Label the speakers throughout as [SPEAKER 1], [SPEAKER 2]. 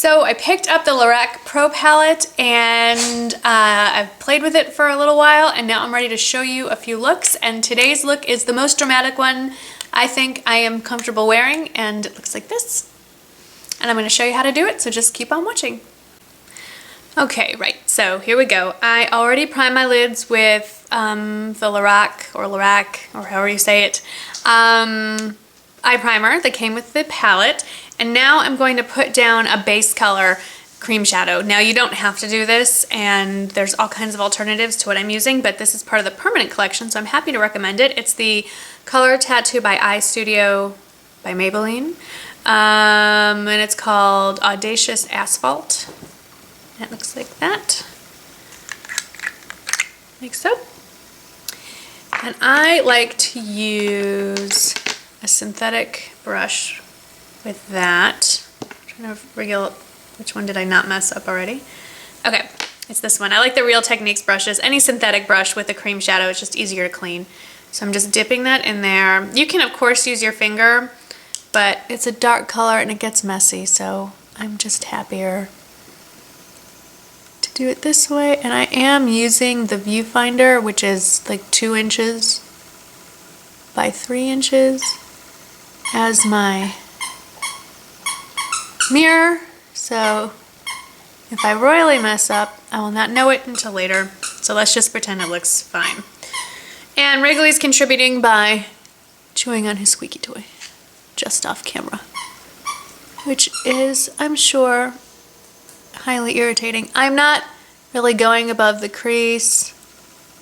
[SPEAKER 1] So I picked up the LORAC Pro Palette and I've played with it for a little while, and now I'm ready to show you a few looks, and today's look is the most dramatic one I think I am comfortable wearing, and it looks like this. And I'm going to show you how to do it, so just keep on watching. Okay, right, so here we go. I already primed my lids with the LORAC or however you say it, eye primer that came with the palette, and now I'm going to put down a base color cream shadow. Now you don't have to do this, and there's all kinds of alternatives to what I'm using, but this is part of the permanent collection, so I'm happy to recommend it. It's the Color Tattoo by Eye Studio by Maybelline, and it's called Audacious Asphalt. It looks like that, like so. And I like to use a synthetic brush with that. I'm trying to figure out which one did I not mess up already. Okay, it's this one. I like the Real Techniques brushes. Any synthetic brush with a cream shadow is just easier to clean. So I'm just dipping that in there. You can of course use your finger, but it's a dark color and it gets messy, so I'm just happier to do it this way. And I am using the viewfinder, which is like 2 inches by 3 inches, as my mirror. So if I royally mess up, I will not know it until later. So let's just pretend it looks fine. And Wrigley's contributing by chewing on his squeaky toy just off camera, which is, I'm sure, highly irritating. I'm not really going above the crease.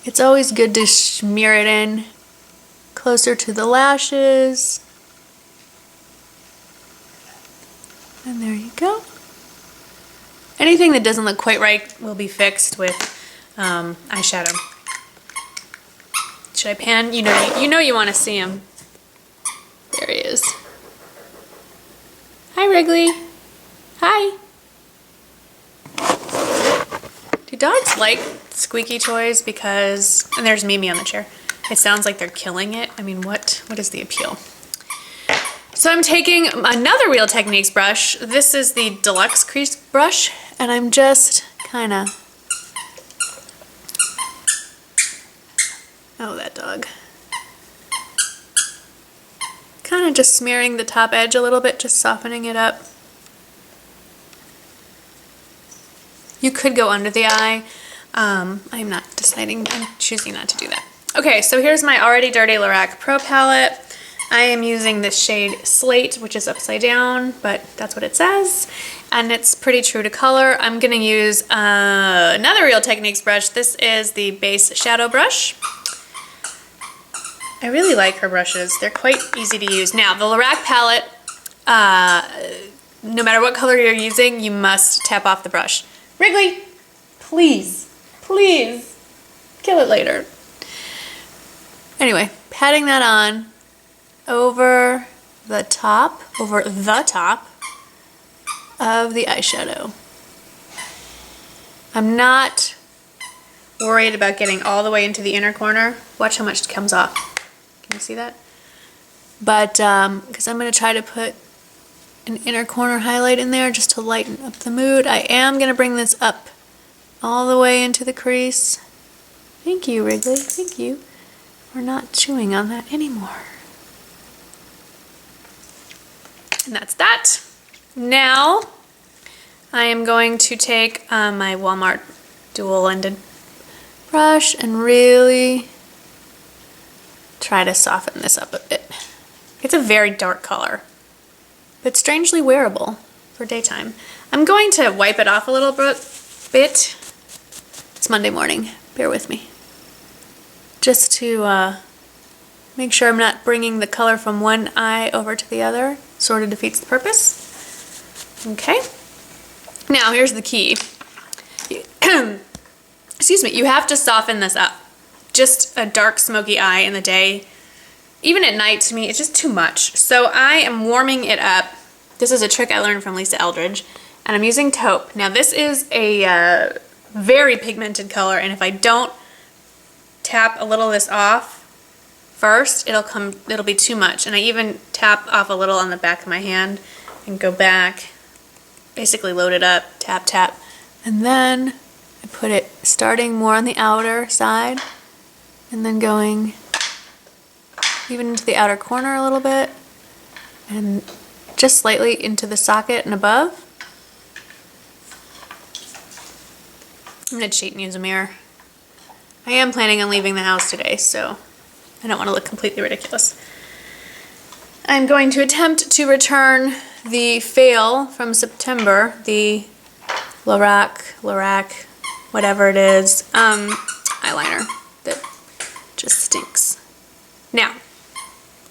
[SPEAKER 1] It's always good to smear it in closer to the lashes. And there you go. Anything that doesn't look quite right will be fixed with eyeshadow. Should I pan? You know you want to see him. There he is. Hi, Wrigley. Hi. Do dogs like squeaky toys? Because, and there's Mimi on the chair. It sounds like they're killing it. I mean, what is the appeal? So I'm taking another Real Techniques brush. This is the Deluxe Crease brush, and I'm just kind of, oh, that dog. Kind of just smearing the top edge a little bit, just softening it up. You could go under the eye. I'm not deciding, I'm choosing not to do that. Okay, so here's my already dirty LORAC Pro Palette. I am using the shade Slate, which is upside down, but that's what it says. And it's pretty true to color. I'm going to use another Real Techniques brush. This is the base shadow brush. I really like her brushes. They're quite easy to use. Now, the LORAC palette, no matter what color you're using, you must tap off the brush. Wrigley, please, please, kill it later. Anyway, patting that on over the top of the eyeshadow. I'm not worried about getting all the way into the inner corner. Watch how much comes off. Can you see that? But because I'm going to try to put an inner corner highlight in there just to lighten up the mood, I am going to bring this up all the way into the crease. Thank you, Wrigley. Thank you. We're not chewing on that anymore. And that's that. Now I am going to take my Walmart dual-ended brush and really try to soften this up a bit. It's a very dark color, but strangely wearable for daytime. I'm going to wipe it off a little bit. It's Monday morning. Bear with me. Just to make sure I'm not bringing the color from one eye over to the other. Sort of defeats the purpose. Okay. Now here's the key. Excuse me. You have to soften this up. Just a dark smoky eye in the day, even at night, to me, it's just too much. So I am warming it up. This is a trick I learned from Lisa Eldridge, and I'm using taupe. Now this is a very pigmented color, and if I don't tap a little of this off first, it'll be too much. And I even tap off a little on the back of my hand and go back. basically load it up, tap, tap. And then I put it starting more on the outer side and then going even into the outer corner a little bit and just slightly into the socket and above. I'm going to cheat and use a mirror. I am planning on leaving the house today, so I don't want to look completely ridiculous. I'm going to attempt to return the fail from September, the LORAC, whatever it is, eyeliner that just stinks. Now,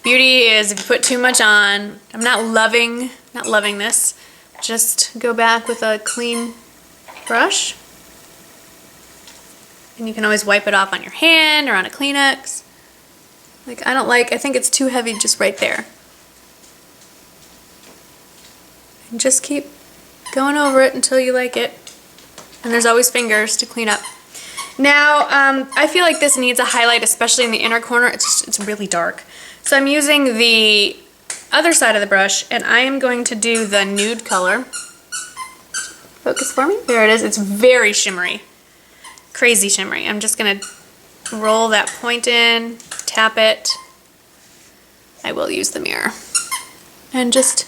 [SPEAKER 1] beauty is if you put too much on. I'm not loving this. Just go back with a clean brush. And you can always wipe it off on your hand or on a Kleenex. Like, I think it's too heavy just right there. And just keep going over it until you like it. And there's always fingers to clean up. Now, I feel like this needs a highlight, especially in the inner corner. It's really dark. So I'm using the other side of the brush, and I am going to do the nude color. Focus for me. There it is. It's very shimmery. Crazy shimmery. I'm just going to roll that point in, tap it. I will use the mirror. And just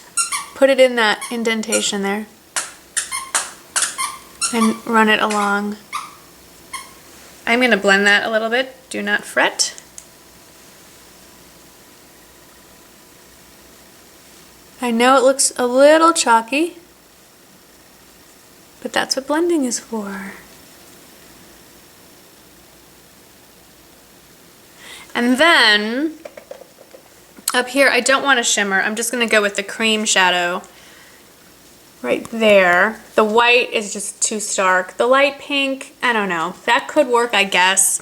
[SPEAKER 1] put it in that indentation there. And run it along. I'm going to blend that a little bit. Do not fret. I know it looks a little chalky, but that's what blending is for. And then up here, I don't want a shimmer. I'm just going to go with the cream shadow right there. The white is just too stark. The light pink, I don't know. That could work, I guess.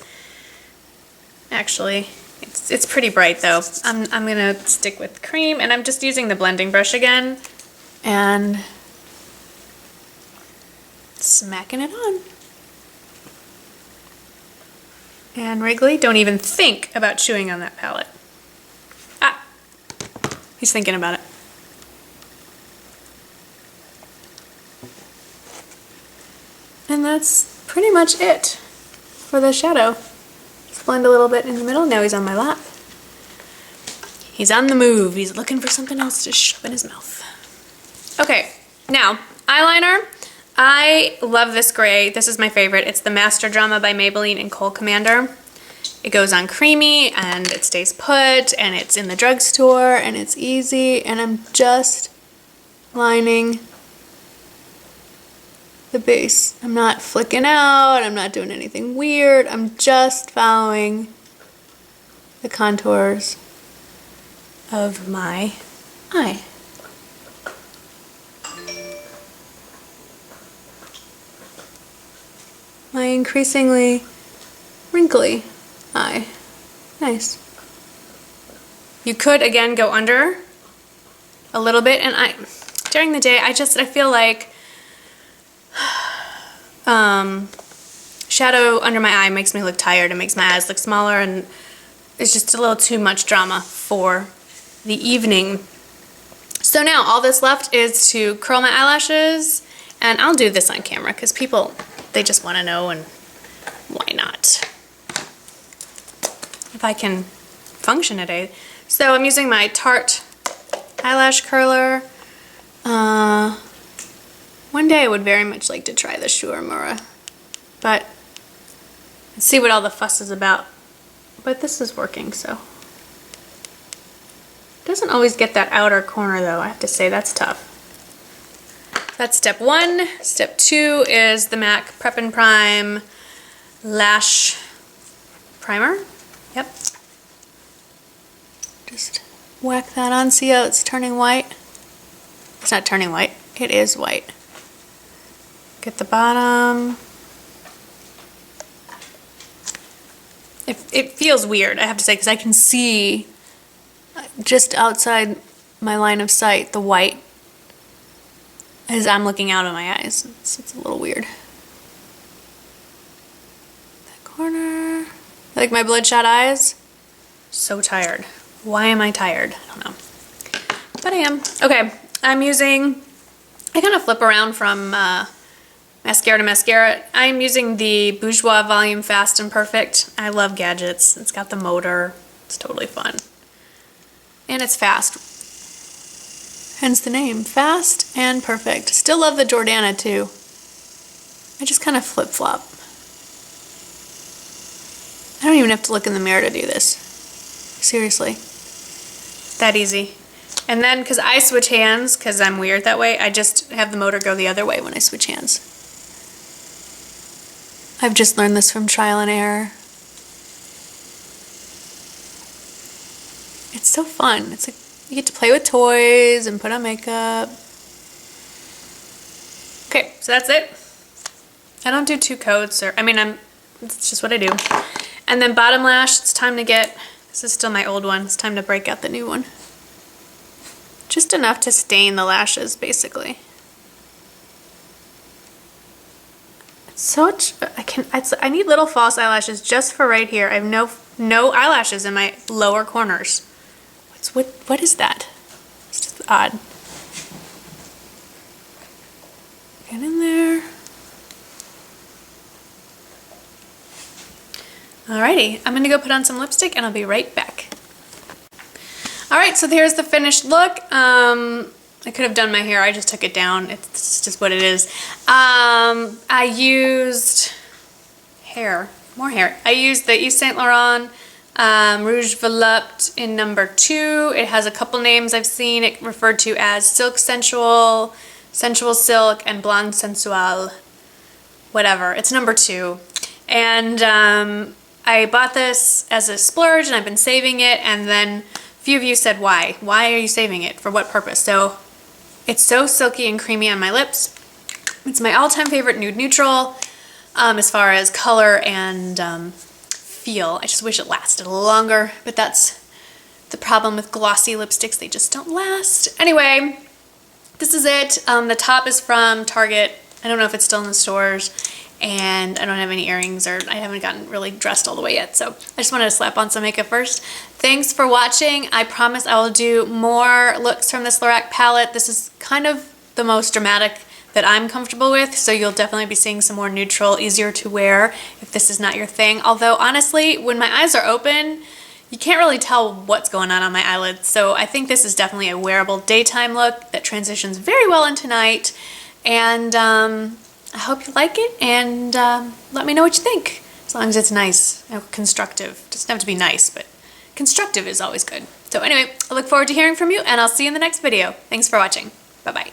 [SPEAKER 1] Actually, it's pretty bright though. I'm going to stick with cream, and I'm just using the blending brush again and smacking it on. And Wrigley, don't even think about chewing on that palette. Ah, he's thinking about it. And that's pretty much it for the shadow. Just blend a little bit in the middle. Now he's on my lap. He's on the move. He's looking for something else to shove in his mouth. Okay, now eyeliner. I love this gray. This is my favorite. It's the Master Drama by Maybelline in Kohl Commander. It goes on creamy and it stays put and it's in the drugstore and it's easy, and I'm just lining the base. I'm not flicking out. I'm not doing anything weird. I'm just following the contours of my eye. My increasingly wrinkly eye. Nice. You could again go under a little bit, and during the day I feel like shadow under my eye makes me look tired. It makes my eyes look smaller, and it's just a little too much drama for the evening. So now all that's left is to curl my eyelashes, and I'll do this on camera because people, they just want to know, and why not? If I can function today. So I'm using my Tarte eyelash curler. One day I would very much like to try the Shuramura, but let's see what all the fuss is about. But this is working, so. Doesn't always get that outer corner though, I have to say. That's tough. That's step one. Step two is the MAC Prep+Prime Lash Primer. Yep. Just whack that on. See how it's turning white? It's not turning white. It is white. Get the bottom. It feels weird, I have to say, because I can see just outside my line of sight the white as I'm looking out of my eyes. It's a little weird. That corner. Like my bloodshot eyes. So tired. Why am I tired? I don't know. But I am. Okay, I'm using I kind of flip around from mascara to mascara. I'm using the Bourjois Volume Fast and Perfect. I love gadgets. It's got the motor. It's totally fun. And it's fast. Hence the name. Fast and Perfect. Still love the Jordana too. I just kind of flip-flop. I don't even have to look in the mirror to do this. Seriously. That easy. And then, because I switch hands, because I'm weird that way, I just have the motor go the other way when I switch hands. I've just learned this from trial and error. It's so fun. It's like you get to play with toys and put on makeup. Okay, so that's it. I don't do 2 coats, or, I mean, it's just what I do. And then bottom lash, it's time to get, this is still my old one, it's time to break out the new one. Just enough to stain the lashes, basically. I need little false eyelashes just for right here. I have no eyelashes in my lower corners. What is that? It's just odd. Get in there. Alrighty, I'm gonna go put on some lipstick and I'll be right back. Alright, so here's the finished look. I could have done my hair, I just took it down. It's just what it is. I used more hair. I used the Yves Saint Laurent Rouge Volupte in number 2. It has a couple names I've seen it referred to as Silk Sensual, Sensual Silk, and Blonde Sensual. Whatever, it's number 2. And I bought this as a splurge and I've been saving it, and then a few of you said why? Why are you saving it? For what purpose? So it's so silky and creamy on my lips. It's my all-time favorite nude neutral as far as color and feel. I just wish it lasted a little longer, but that's the problem with glossy lipsticks. They just don't last. Anyway, this is it. The top is from Target. I don't know if it's still in the stores. And I don't have any earrings, or I haven't gotten really dressed all the way yet, so I just wanted to slap on some makeup first. Thanks for watching. I promise I will do more looks from this LORAC palette. This is kind of the most dramatic that I'm comfortable with, so you'll definitely be seeing some more neutral, easier to wear if this is not your thing. Although honestly, when my eyes are open, you can't really tell what's going on my eyelids, so I think this is definitely a wearable daytime look that transitions very well into night. And I hope you like it, and let me know what you think. As long as it's nice, constructive. It doesn't have to be nice, but constructive is always good. So anyway, I look forward to hearing from you, and I'll see you in the next video. Thanks for watching. Bye-bye.